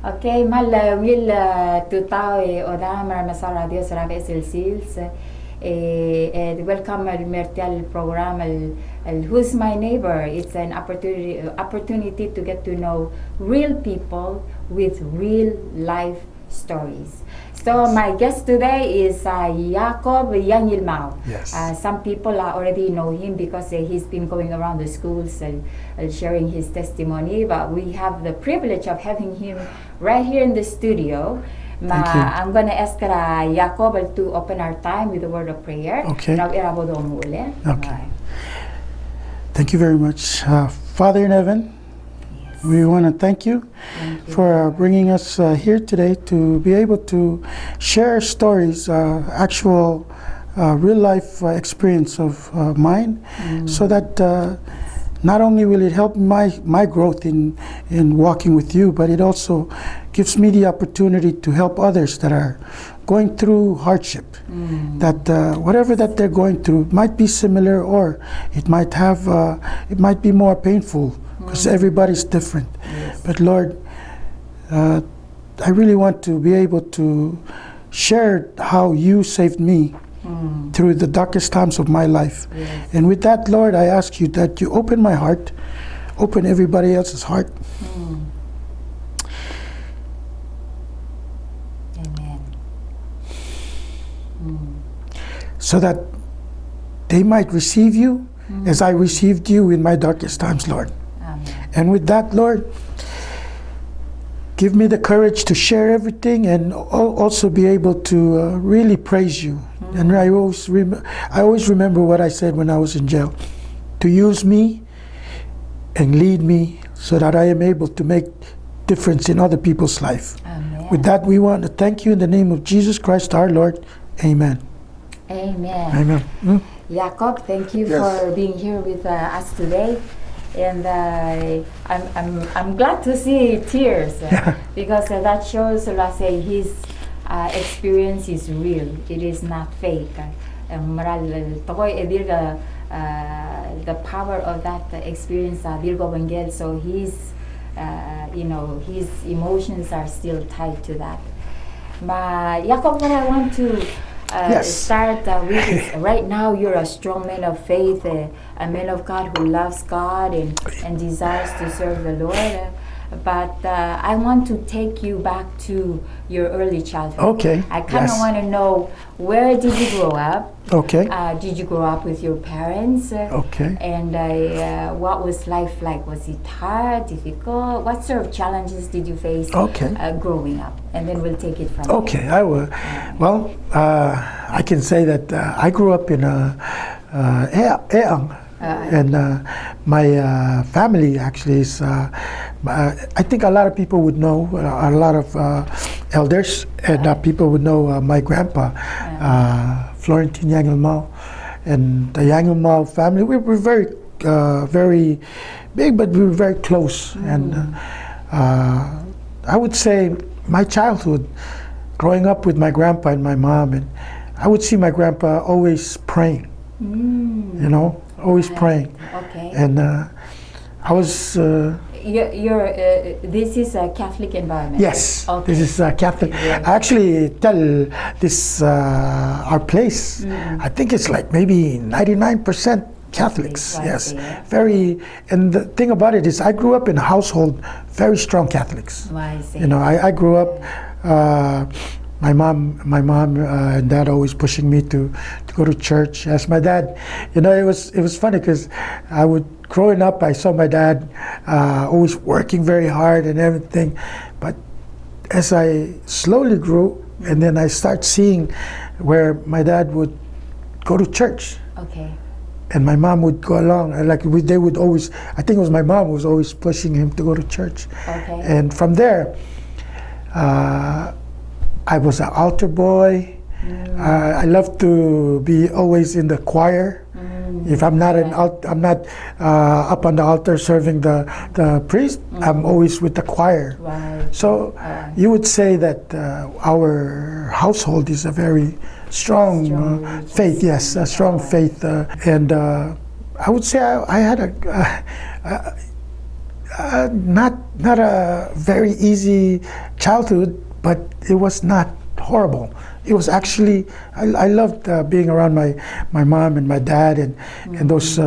Okay, mal will tutao oda marmasa radio saraga silsils and welcome al mertial program al Who's My Neighbor. It's an opportunity to get to know real people with real life stories. So my guest today is Jacob Yangilmau. Yes. Some people already know him because he's been going around the schools and sharing his testimony. But we have the privilege of having him right here in the studio. Thank you. I'm going to ask Jacob to open our time with a word of prayer. Okay. Okay. Okay. Thank you very much. Father in heaven, we want to thank you for bringing us here today to be able to share stories, actual real life experience of mine, so that not only will it help my growth in walking with you, but it also gives me the opportunity to help others that are going through hardship. That whatever that they're going through might be similar, or it might have it might be more painful, because everybody's different. Yes. But Lord, I really want to be able to share how you saved me through the darkest times of my life. Yes. And with that, Lord, I ask you that you open my heart, open everybody else's heart. Amen. So that they might receive you as I received you in my darkest times, Lord. Amen. And with that, Lord, give me the courage to share everything and also be able to really praise you. And I always remember what I said when I was in jail, to use me and lead me so that I am able to make difference in other people's life. Amen. With that, we want to thank you in the name of Jesus Christ our Lord. Amen. Amen. Amen. Jacob, thank you Yes. for being here with us today. And I'm glad to see tears because that shows, let's say, his experience is real. It is not fake. The power of that experience, so his, his emotions are still tied to that. But Jacob, what I want to start with is, right now you're a strong man of faith, a man of God who loves God and desires to serve the Lord. But I want to take you back to your early childhood. Okay. I kind of want to know, where did you grow up? Okay. Did you grow up with your parents? Okay. And what was life like? Was it hard, difficult? What sort of challenges did you face growing up? And then we'll take it from there. Okay, I will. Well, I can say that I grew up in Eang. And my family actually is, I think a lot of people would know, a lot of elders and people would know my grandpa, Florentine Yangilmau. And the Yangilmau family, we were very, very big, but we were very close. And I would say my childhood, growing up with my grandpa and my mom, and I would see my grandpa always praying, you know, always praying. Okay. And I was... this is a Catholic environment? Yes, okay. This is Catholic. I actually tell this, our place, I think it's like maybe 99% Catholics, yes. Very, and the thing about it is I grew up in a household, very strong Catholics. You know, I grew up, my mom and dad always pushing me to go to church. As my dad, you know, it was funny because growing up, I saw my dad always working very hard and everything. But as I slowly grew, and then I start seeing where my dad would go to church. Okay. And my mom would go along, and they would always, I think it was my mom who was always pushing him to go to church. Okay. And from there, I was an altar boy. I love to be always in the choir. If I'm not I'm not up on the altar serving the priest, I'm always with the choir. Right. So you would say that our household is a very strong faith. Yes, a strong faith. And I would say I had not a very easy childhood, but it was not horrible. It was actually I loved being around my mom and my dad and those.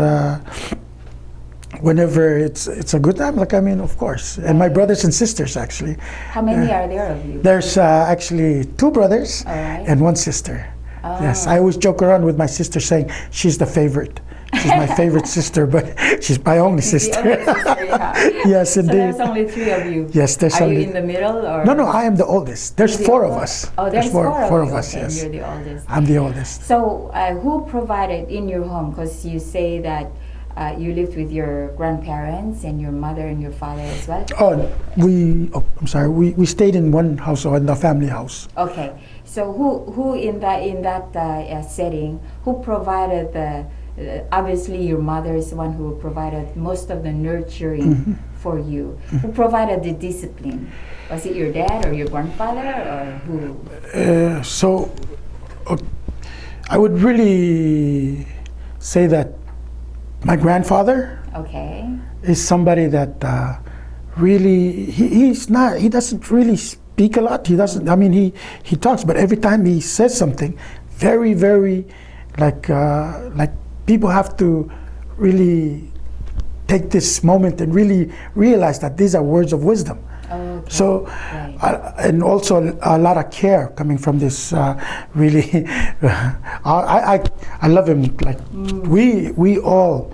Whenever it's a good time, like I mean, of course, and my brothers and sisters actually. How many are there of you? There's actually 2 brothers and 1 sister. Oh. Yes, I always joke around with my sister saying she's the favorite. She's my favorite sister, but she's my only sister. The only sister, yeah. Yes, indeed. So there's only 3 of you. Yes, there's Are only. you in the middle or? No, I am the oldest. There's You're the 4 of oldest? us. Oh, there's 4 of us. Okay, Yes, you're the oldest. I'm the oldest. So who provided in your home? Because you say that you lived with your grandparents and your mother and your father as well. I'm sorry. We stayed in one house, or in the family house. Okay. So who in that setting, who provided the? Obviously, your mother is the one who provided most of the nurturing for you. Who provided the discipline? Was it your dad or your grandfather or who? I would really say that my grandfather is somebody that really he doesn't really speak a lot. He doesn't. I mean, he talks, but every time he says something, very like people have to really take this moment and really realize that these are words of wisdom. Okay. So, and also a lot of care coming from this. Really, I love him. Like we all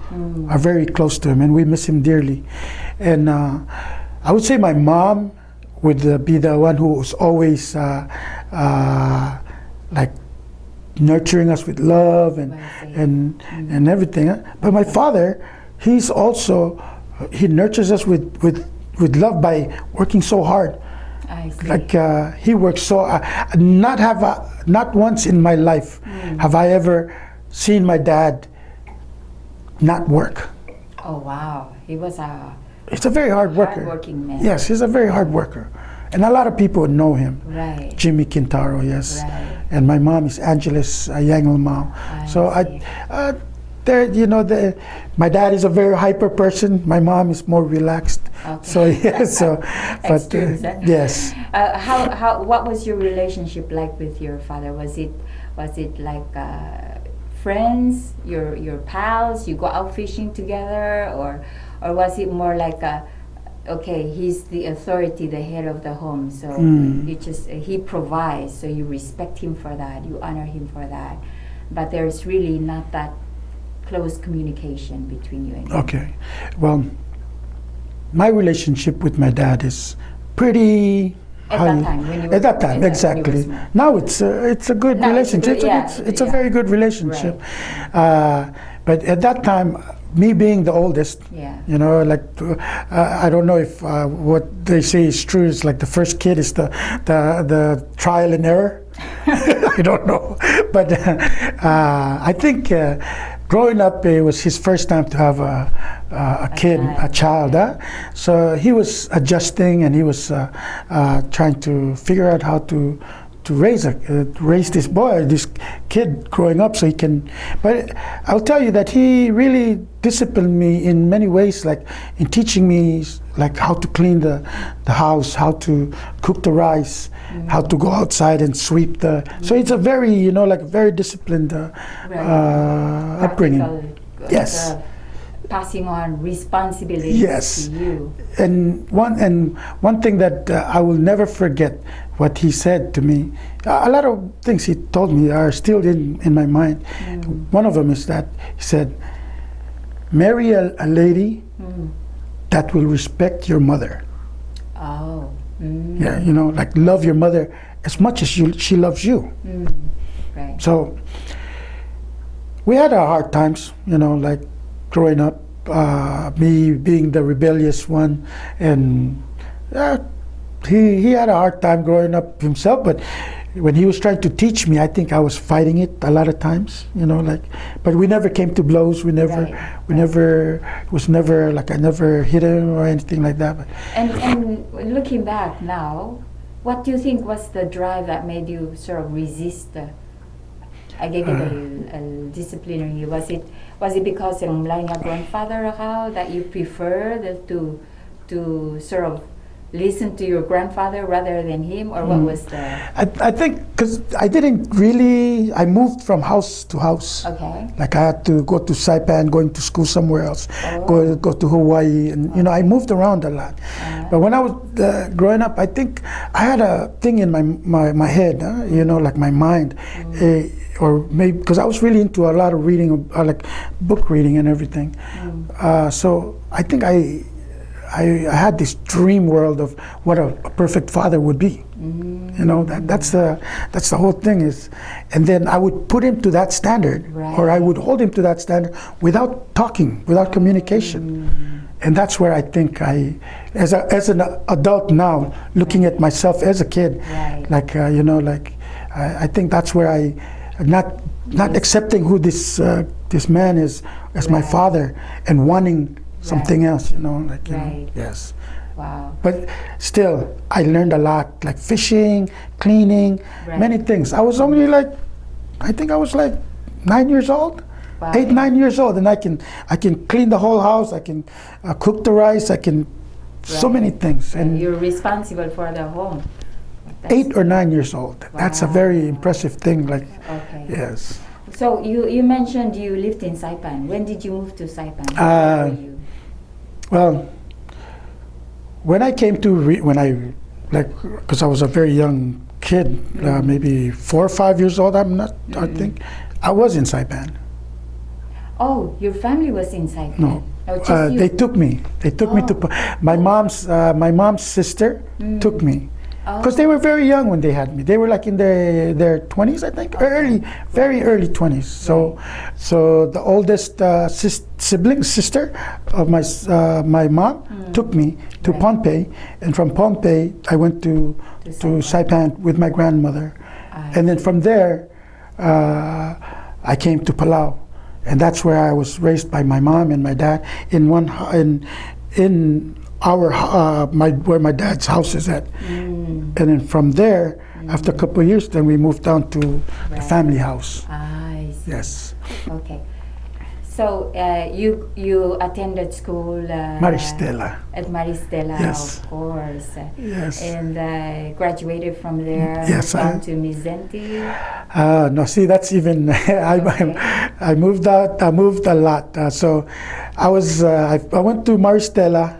are very close to him, and we miss him dearly. And I would say my mom would be the one who was always like nurturing us with love and everything. But my father, he's also he nurtures us with love by working so hard. I see. Like he works so. Not once in my life have I ever seen my dad not work. Oh wow, he was He's a very hard worker. hard-working man. Yes, he's a very hard worker, and a lot of people know him. Right. Jimmy Quintaro, yes. Right. And my mom is Angeles Yangilmau. So see. my dad is a very hyper person. My mom is more relaxed. Okay. So yes, but Extremes, eh? yes. What was your relationship like with your father? Was it like friends, your pals? You go out fishing together, or was it more like okay, he's the authority, the head of the home, so he provides, so you respect him for that, you honor him for that, but there's really not that close communication between you and him. Okay, well, my relationship with my dad is pretty. At that time, exactly. Now it's a good relationship. It's a very good relationship. Right. But at that time, me being the oldest, you know, like I don't know if what they say is true. It's like the first kid is the trial and error. I don't know, but I think growing up, it was his first time to have a child. So he was adjusting, and he was trying to figure out how to raise this kid growing up, so he can. But I'll tell you that he really disciplined me in many ways, like in teaching me like how to clean the house, how to cook the rice, how to go outside and sweep the. So it's a very very disciplined upbringing. Yes. Passing on responsibilities to you. And one thing that I will never forget, what he said to me. A lot of things he told me are still in my mind. One of them is that he said, "Marry a lady that will respect your mother." Oh. Yeah, like love your mother as much as she loves you. Right. So we had our hard times, like growing up, me being the rebellious one, and he had a hard time growing up himself. But when he was trying to teach me, I think I was fighting it a lot of times, but we never came to blows. It was never like I never hit him or anything like that. But and looking back now, what do you think was the drive that made you sort of resist disciplinary? Was it because yung lain nga grandfather ka that you prefer to to sort of listen to your grandfather rather than him, or what was the? I think because I didn't really, I moved from house to house. Okay. Like I had to go to Saipan, going to school somewhere else, Oh. go to Hawaii, and you know, I moved around a lot. But when I was growing up, I think I had a thing in my head, you know, like my mind, or maybe because I was really into a lot of reading, like book reading and everything. So I think I had this dream world of what a perfect father would be. You know, that's the whole thing is, and then I would put him to that standard, or I would hold him to that standard without talking, without communication. And that's where I think as an adult now, looking at myself as a kid, like you know, like I think that's where I not accepting who this man is as my father and wanting something else, you know, like you know, yes. Wow. But still, I learned a lot, like fishing, cleaning, many things. I was only like, I think I was like 9 years old, 8, 9 years old, and I can clean the whole house. I can cook the rice. I can so many things. And you're responsible for the home. 8 or 9 years old. That's a very impressive thing. Like, yes. So you mentioned you lived in Saipan. When did you move to Saipan? Well, when I came to because I was a very young kid, maybe 4 or 5 years old. I think I was in Saipan. Oh, your family was in Saipan. No, they took me. They took me to my mom's sister took me. Because they were very young when they had me. They were like in their 20s, I think, very early 20s. So the oldest sister of my mom took me to Pohnpei, and from Pohnpei I went to Saipan with my grandmother, and then from there I came to Palau, and that's where I was raised by my mom and my dad in where my dad's house is at. And then from there, after a couple of years, then we moved down to the family house. I see. Yes. Okay. So you attended school Maristela. at Maristela, Yes. of course. Yes. And graduated from there. Yes, down to Mizenti. No, see, that's even. I moved out. I moved a lot. So I was. I went to Maristela.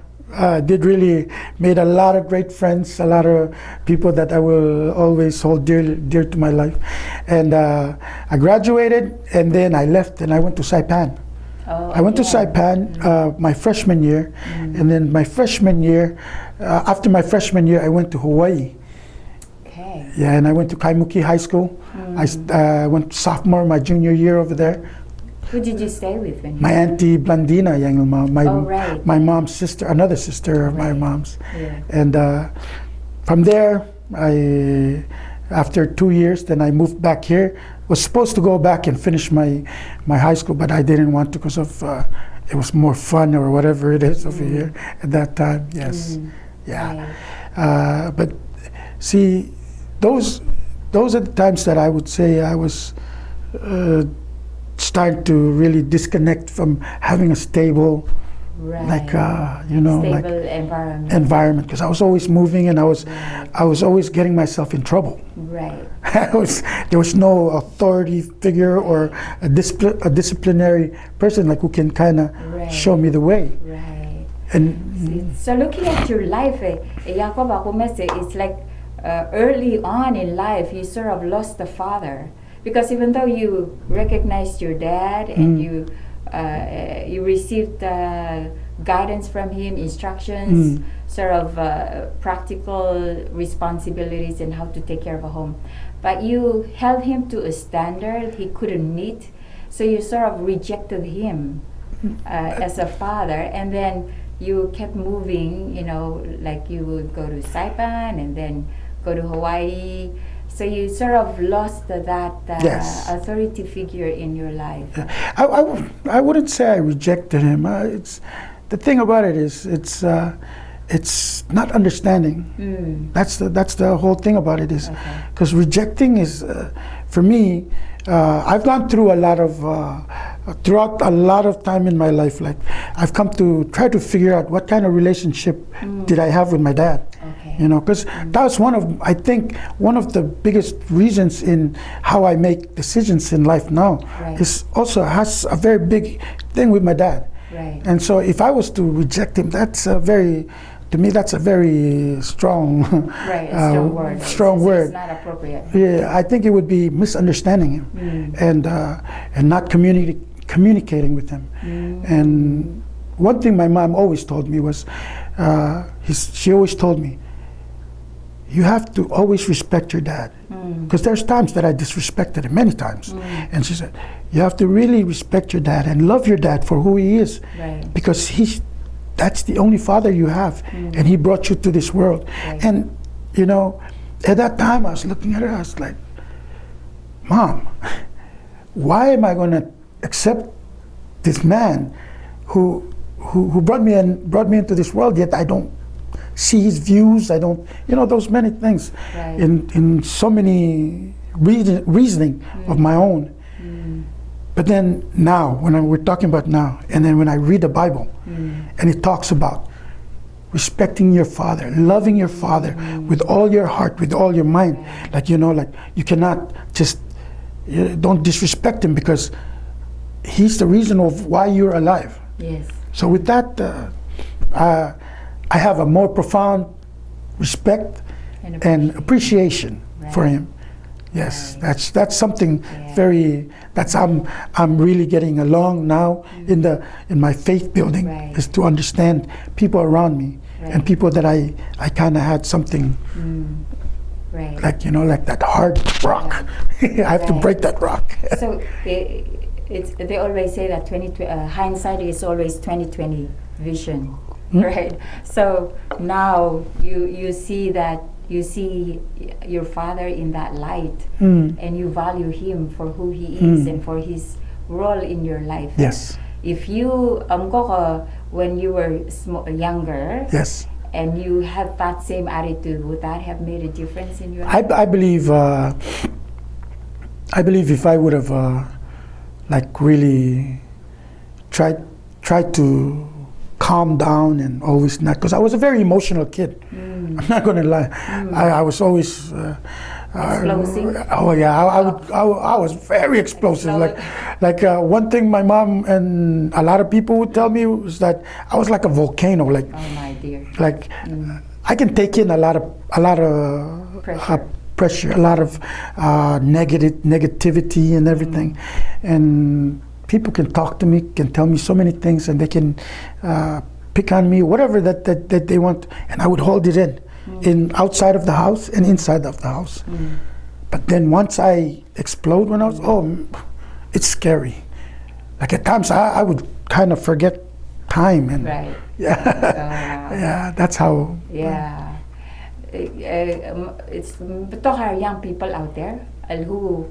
Made a lot of great friends, a lot of people that I will always hold dear to my life. And I graduated, and then I left, and I went to Saipan. I went to Saipan my freshman year, and then my freshman year, after my freshman year, I went to Hawaii. Okay. Yeah, and I went to Kaimuki High School. I went sophomore, my junior year over there. Who did you stay with? My auntie Blandina Yangilmau, my mom's sister, another sister of my mom's. Yeah. And from there, after 2 years, then I moved back here. Was supposed to go back and finish my high school, but I didn't want to because of it was more fun or whatever it is over here at that time. Yes, yeah. But see, those are the times that I would say I was. Starting to really disconnect from having a stable, stable environment. Because I was always moving, and I was always getting myself in trouble. Right. There was no authority figure or a disciplinary person like who can kind of show me the way. Right. And so looking at your life, Jacob, it's like early on in life you sort of lost a father. Because even though you recognized your dad and you received guidance from him, instructions, sort of practical responsibilities and how to take care of a home, but you held him to a standard he couldn't meet, so you sort of rejected him as a father, and then you kept moving, like you would go to Saipan and then go to Hawaii. So you sort of lost that authority figure in your life. I wouldn't say I rejected him. The thing about it is it's not understanding. That's the whole thing about it is because rejecting is for me. I've gone through a lot of throughout a lot of time in my life, like I've come to try to figure out what kind of relationship did I have with my dad. Okay. You know, because that was I think one of the biggest reasons in how I make decisions in life now. Right. Is also has a very big thing with my dad. Right. And so if I was to reject him, that's a very, to me, that's a very strong, Right, a strong word. Strong word. It's not appropriate. Yeah, I think it would be misunderstanding him and not communicating with him. And one thing my mom always told me was, she always told me, you have to always respect your dad. Because there's times that I disrespected him, many times. And she said, you have to really respect your dad and love your dad for who he is. Right. Because that's the only father you have. And he brought you to this world. Right. And, you know, at that time I was looking at her, I was like, Mom, why am I going to accept this man who brought me into this world, yet I don't see his views, I don't, you know, those many things. Right. In so many reasoning of my own. But then now, when we're talking about now, and then when I read the Bible, and it talks about respecting your father, loving your father with all your heart, with all your mind, like, you know, like you cannot just, don't disrespect him because he's the reason of why you're alive. Yes. So with that, I have a more profound respect and appreciation for him. Yes, Right. that's something very, I'm really getting along now in my faith building, Right. is to understand people around me and people that I kind of had something Right. like, you know, like that hard rock. I have to Right. break that rock. So they always say that hindsight is always 20/20 vision, right? So now you see that, you see your father in that light, and you value him for who he is and for his role in your life. Yes. If you when you were younger, Yes. and you have that same attitude, would that have made a difference in your life? I believe if I would have like really tried to calm down and always not, because I was a very emotional kid. I'm not going to lie. I was always Explosive? Oh yeah, I was very explosive. Like one thing my mom and a lot of people would tell me was that I was like a volcano. Like, Oh my dear. like I can take in a lot of pressure, a lot of negativity and everything, and people can talk to me, can tell me so many things, and they can pick on me, whatever that they want, and I would hold it in outside of the house and inside of the house. But then once I explode, when I was, it's scary. Like at times I would kind of forget time and Right. yeah, that's how. Yeah. It's there are young people out there who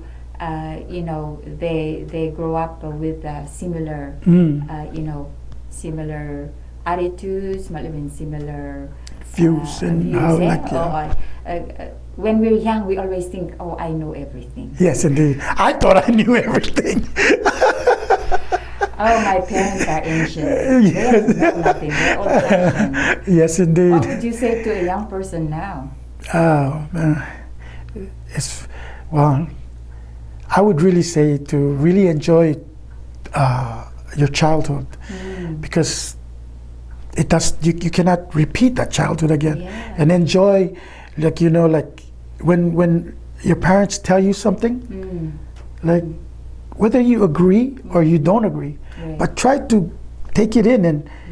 you know, they grow up with similar you know, similar attitudes, even similar Views and how, like, when we're young, we always think, oh, I know everything. Yes, indeed. I thought I knew everything. Oh, my parents are ancient. Yes. They know nothing. They're old-fashioned. Yes, indeed. What would you say to a young person now? Well, I would really say to really enjoy your childhood, because you cannot repeat that childhood again. Yeah. And enjoy, like, you know, like when your parents tell you something, like whether you agree or you don't agree, Right. but try to take it in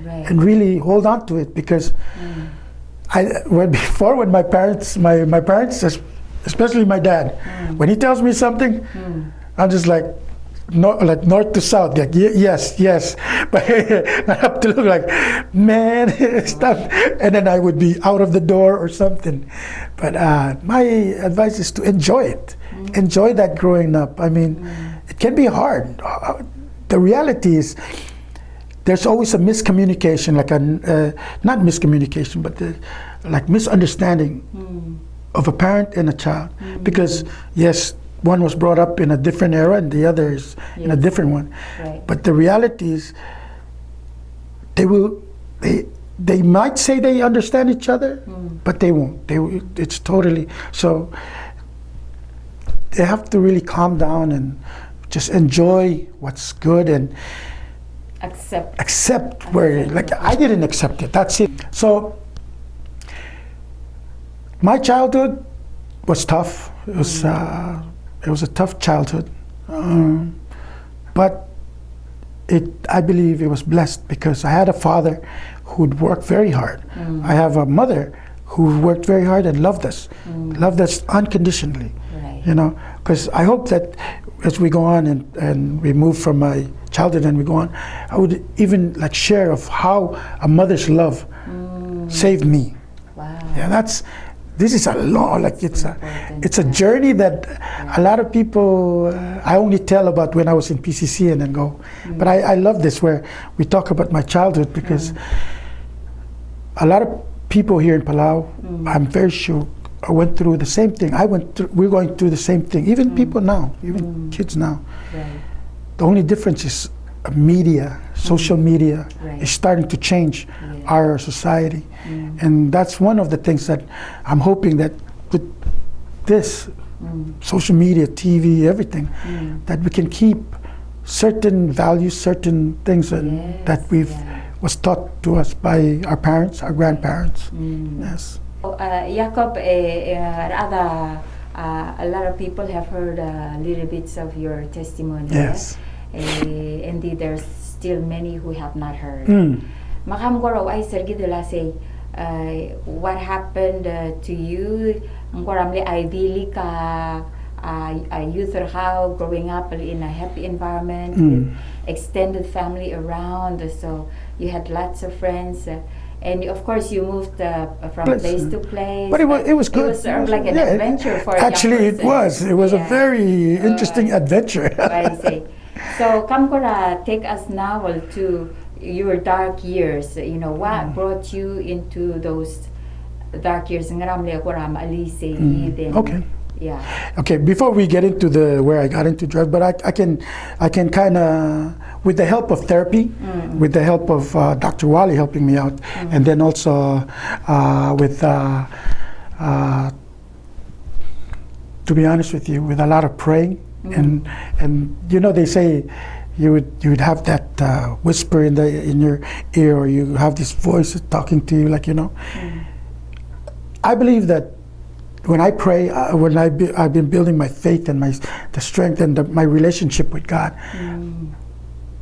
Right. and really hold on to it, because when my parents, especially my dad, when he tells me something, I'm just like north to south, like yes, but I have to look like, man, stop, and then I would be out of the door or something. But my advice is to enjoy it, enjoy that growing up. I mean, it can be hard. The reality is, there's always a miscommunication, like not miscommunication, but like misunderstanding of a parent and a child. Because yes, one was brought up in a different era and the other is in a Yes. different one. Right. But the reality is, they might say they understand each other, but they won't. It's totally so. They have to really calm down and just enjoy what's good and accept where, like, I didn't accept it. That's it. So my childhood was tough. It was a tough childhood, but I believe it was blessed because I had a father who'd worked very hard. I have a mother who worked very hard and loved us unconditionally. Right. You know, because I hope that as we go on and we move from my childhood and we go on, I would even like share of how a mother's love saved me. Wow. Yeah, this is a long, like it's a journey that a lot of people, I only tell about when I was in PCC and then go. But I love this where we talk about my childhood because a lot of people here in Palau, I'm very sure, went through the same thing. We're going through the same thing. Even people now, even kids now. Right. The only difference is media, social media is starting to change our society. And that's one of the things that I'm hoping that with this social media, TV, everything, that we can keep certain values, certain things that was taught to us by our parents, our grandparents. Yes. Jacob, rather, a lot of people have heard little bits of your testimony. Yes. Indeed, there's still many who have not heard. Makam goro ay sergidula say, what happened to you? Ngoramle ideally ka youth or how growing up in a happy environment with extended family around. So you had lots of friends. And of course, you moved from place to place. But it was good. It was sort of like an adventure for a young Actually, it person. was. It was a very interesting adventure. I see. So, Kamkora, take us now to your dark years. You know, what brought you into those dark years? Okay. Yeah. Okay. Before we get into where I got into drugs, but I can kind of, with the help of therapy, with the help of Dr. Wally helping me out, and then also with, to be honest with you, with a lot of praying, and you know, they say you would have that whisper in your ear, or you have this voice talking to you, like, you know. I believe that when I pray, I've been building my faith and the strength and my relationship with God.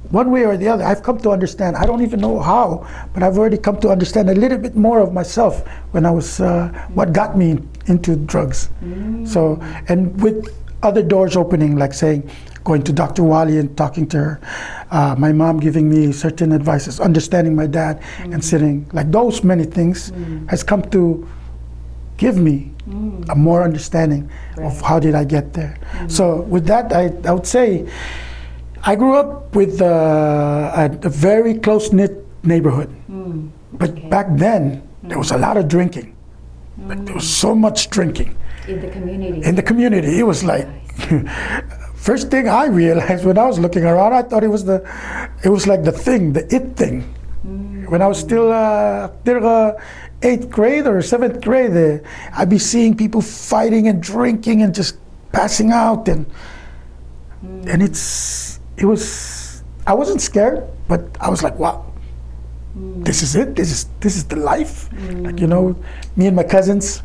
One way or the other, I've come to understand. I don't even know how, but I've already come to understand a little bit more of myself when I was what got me into drugs. So, and with other doors opening, like saying, going to Dr. Wally and talking to her, my mom giving me certain advices, understanding my dad, and sitting, like those many things has come to give me a more understanding of how did I get there. So with that, I would say I grew up with a very close-knit neighborhood. But back then, there was a lot of drinking. Like, there was so much drinking. In the community? In the community. It was like, first thing I realized when I was looking around, I thought it was like the thing, the it thing. When I was still 8th grade or 7th grade, I'd be seeing people fighting and drinking and just passing out, and I wasn't scared, but I was like, wow, this is it. This is the life. Like, you know, me and my cousins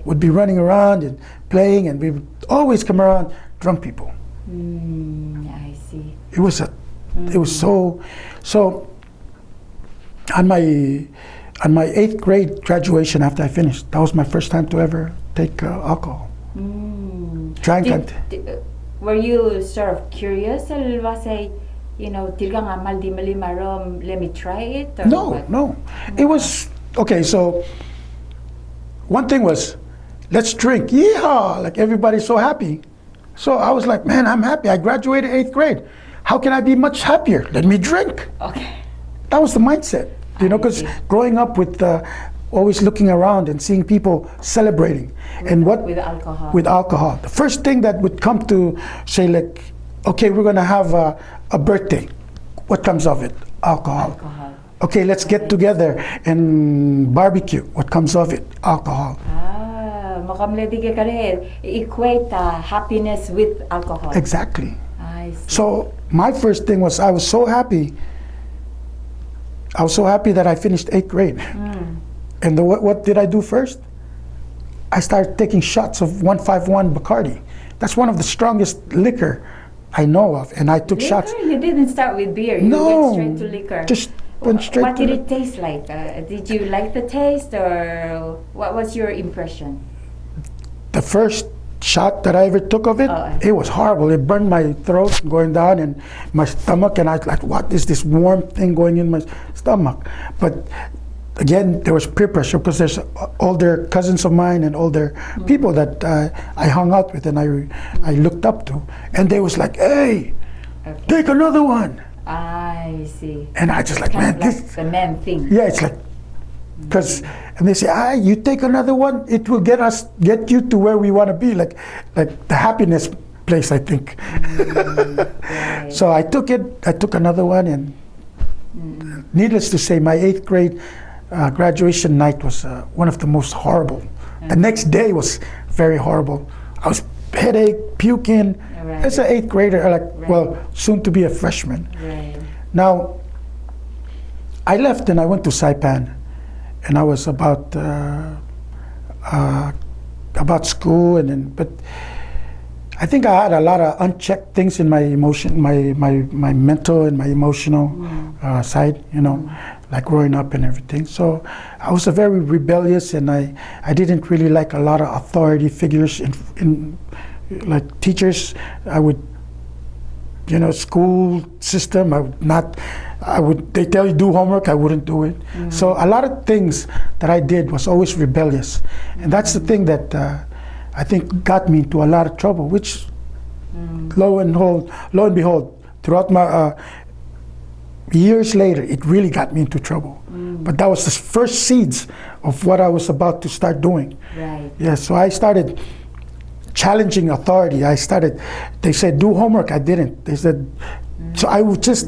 would be running around and playing, and we would always come around drunk people. I see. It was so. On my 8th grade graduation, after I finished, that was my first time to ever take alcohol. Were you sort of curious? Say, you know, let me try it? Or No. It was, okay, so one thing was, let's drink. Yeehaw! Like, everybody's so happy. So I was like, man, I'm happy. I graduated 8th grade. How can I be much happier? Let me drink. Okay. That was the mindset. You know, because growing up with always looking around and seeing people celebrating. And what with alcohol. with alcohol. The first thing that would come to say, like, okay, we're gonna have a birthday. What comes of it? Alcohol. Alcohol. Okay, let's get together and barbecue. What comes of it? Alcohol. Makamledi ka rin. Equate happiness with alcohol. Exactly. I see. So my first thing was I was so happy. I was so happy that I finished 8th grade. And what did I do first? I started taking shots of 151 Bacardi. That's one of the strongest liquor I know of, and I took shots. You didn't start with beer. You No, went straight to liquor. Just went straight. What to did it taste like? Did you like the taste, or what was your impression? The first shot that I ever took of it, it was horrible. It burned my throat going down and my stomach, and I was like, what is this warm thing going in my stomach? But again, there was peer pressure because there's older cousins of mine and older people that I hung out with and I looked up to, and they was like, hey, take another one. I see. And I just like, man, like this the man thing. Yeah, it's like, because and they say, you take another one, it will get you to where we want to be, like the happiness place, I think. Right. So I took another one, and needless to say, my 8th grade graduation night was one of the most horrible. The next day was very horrible. I was headache, puking. Right. As an 8th grader, well, soon to be a freshman. Right. Now, I left and I went to Saipan, and I was about school, but I think I had a lot of unchecked things in my emotion, my mental and my emotional side, like growing up and everything. So I was a very rebellious, and I didn't really like a lot of authority figures in like teachers. I would, school system, they tell you do homework, I wouldn't do it. So a lot of things that I did was always rebellious. And that's the thing that I think got me into a lot of trouble, which lo and behold, throughout my years later, it really got me into trouble. But that was the first seeds of what I was about to start doing. Right. Yeah, so I started challenging authority. They said, do homework, I didn't. They said, so I would just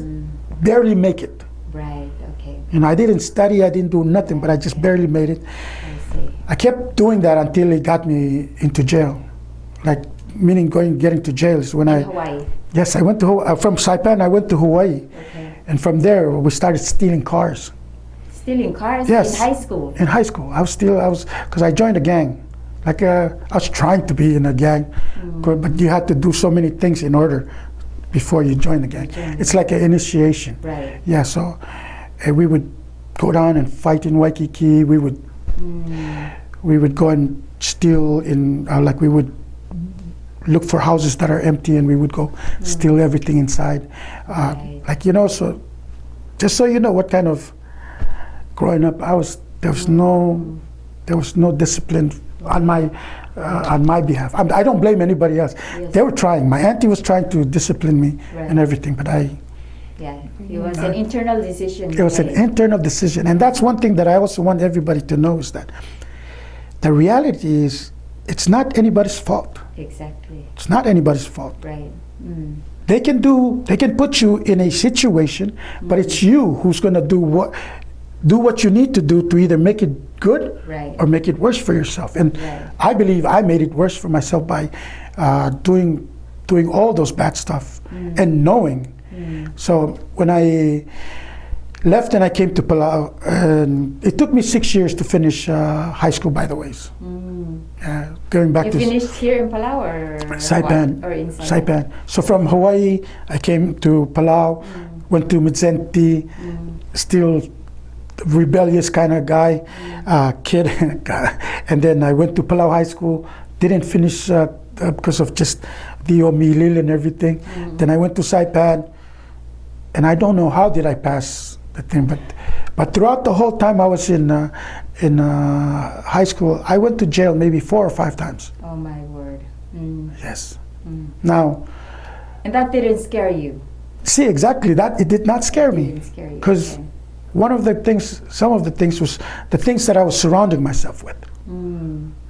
barely make it. Right, okay. I didn't study, I didn't do nothing, but I just barely made it. I see. I kept doing that until it got me into jail. Like, meaning getting to jail is when Hawaii. Yes, I went to from Saipan, I went to Hawaii. Okay. And from there, we started stealing cars. Stealing cars? Yes. In high school? In high school. Because I joined a gang. Like, I was trying to be in a gang, but you had to do so many things in order before you join the gang. It's like an initiation. Right. Yeah, so we would go down and fight in Waikiki. We would go and steal we would look for houses that are empty, and we would go steal everything inside. So just so you know what kind of growing up I was, there was no discipline on my behalf. I don't blame anybody else. Yes. They were trying. My auntie was trying to discipline me and everything, but Yeah, it was an internal decision. It was an internal decision, and that's one thing that I also want everybody to know, is that the reality is it's not anybody's fault. Exactly. It's not anybody's fault. Right. They can put you in a situation, but it's you who's going to do what you need to do to either make it good or make it worse for yourself. And I believe I made it worse for myself by doing all those bad stuff and knowing. So when I left and I came to Palau, and it took me 6 years to finish high school, by the way. Going back you finished here in Palau or Saipan? Or in Saipan. So from Hawaii, I came to Palau, went to Midzenti, still rebellious kind of guy, kid, and then I went to Palau High School, didn't finish because of just the Omilil and everything. Then I went to Saipan, and I don't know how did I pass the thing, but throughout the whole time I was in high school, I went to jail maybe 4 or 5 times. Oh my word. Yes. Now. And that didn't scare you? See, exactly, that it did not scare me, because one of the things, some of the things was the things that I was surrounding myself with.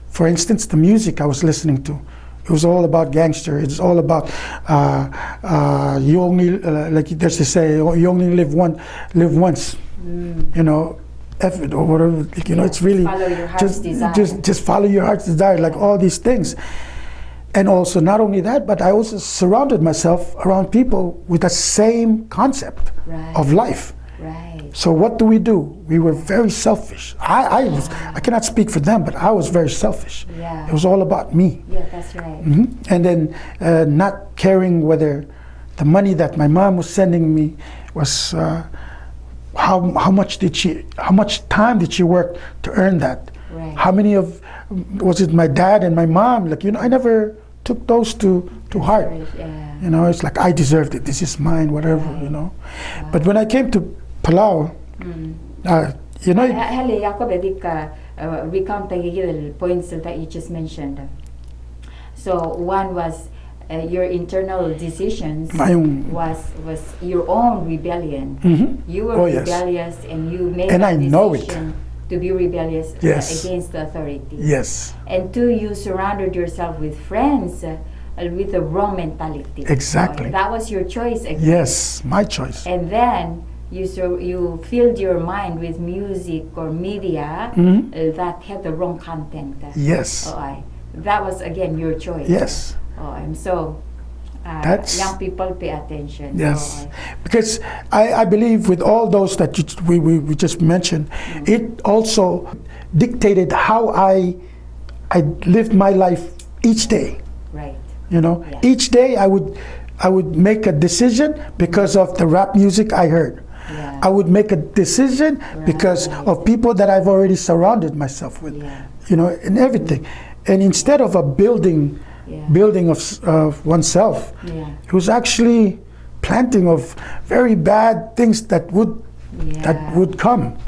For instance, the music I was listening to. It was all about gangster. It's all about you only, like there's to say, you only live once. You know, F it or whatever. Like, you know, it's really follow your heart's desire. Just follow your heart's desire. Like all these things. And also, not only that, but I also surrounded myself around people with the same concept of life. Right. So what do? We were very selfish. I cannot speak for them, but I was very selfish. Yeah. It was all about me. Yeah, that's right. And then not caring whether the money that my mom was sending me was how much time did she work to earn that? Right. How many of was it my dad and my mom? Like, you know, I never took those to heart. Right, yeah. You know, it's like I deserved it. This is mine, whatever. You know. But when I came to Palau, you know. Hali Jacob edik recount the points that you just mentioned. So one was your internal decisions was your own rebellion. You were rebellious and you made and a I decision know it. to be rebellious against the authority. Yes. And two, you surrounded yourself with friends with the wrong mentality. Exactly. That was your choice again. Yes, my choice. And then you filled your mind with music or media that had the wrong content. Yes. That was again your choice. Yes. And so young people pay attention. Yes. Because I believe with all those that we just mentioned, it also dictated how I lived my life each day. Right. You know, each day I would make a decision because of the rap music I heard. Yeah. I would make a decision because of people that I've already surrounded myself with. Yeah. You know, and everything. And instead of a building of oneself, it was actually planting of very bad things that would come.